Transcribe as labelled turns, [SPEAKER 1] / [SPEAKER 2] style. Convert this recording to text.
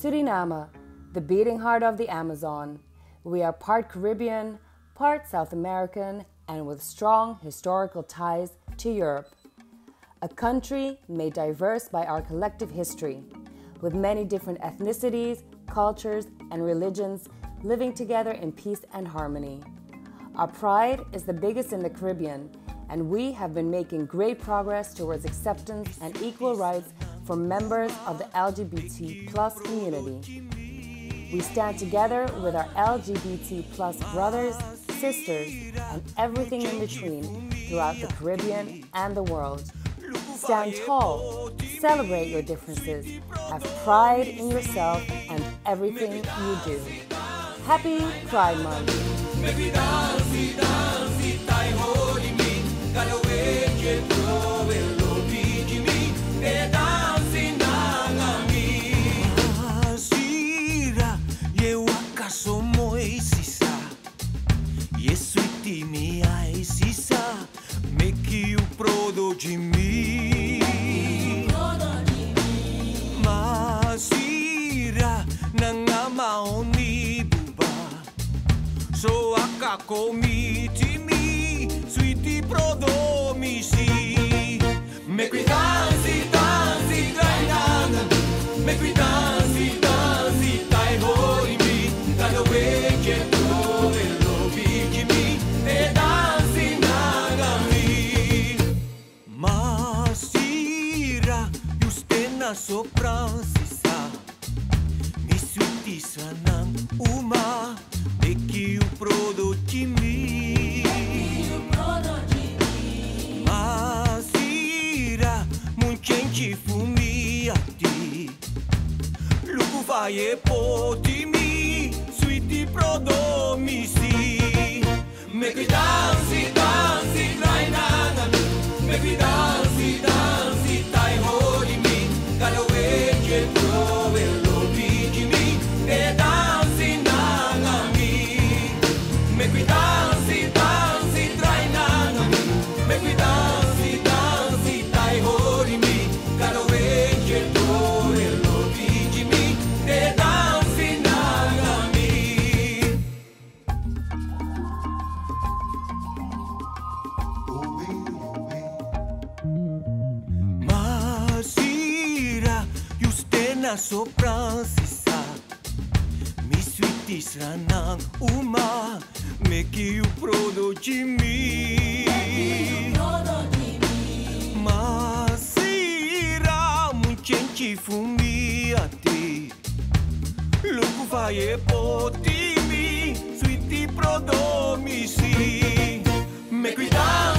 [SPEAKER 1] Suriname, the beating heart of the Amazon. We are part Caribbean, part South American, and with strong historical ties to Europe. A country made diverse by our collective history, with many different ethnicities, cultures, and religions living together in peace and harmony. Our pride is the biggest in the Caribbean, and we have been making great progress towards acceptance and equal rights for members of the LGBT+ community. We stand together with our LGBT+ brothers, sisters, and everything in between throughout the Caribbean and the world. Stand tall, celebrate your differences, have pride in yourself and everything you do. Happy Pride Month!
[SPEAKER 2] De mim, masira nangamahoni buba, so akakomiti mi, sweetie prodomisi. Make we dance, dance, trainana. Make we dance, dance, tai hori mi, cada way que tu lo vi mi, te dance nagami. Masira, juste na sopransisa, mi suitisa ng uma,eki o produti mi. Masira, muncenti fumi ati, lugu vai e poti mi, suiti prodomisi. Make we dance, dance, trainana. Make we dance, dance, tai hori mi, cada way que trove lo vigi mi, e dance nagami. Make we dance, dance, trainana. Make we dance, dance, tai hori mi, cada way que trove lo vigi mi, e dance nagami. Masira, juste na sopransisa, mi suitisra ng uma, meki o produti mi. Masira, muncenti fumi ati, lugu vai e poti mi, suiti prodomisi. Make we dance.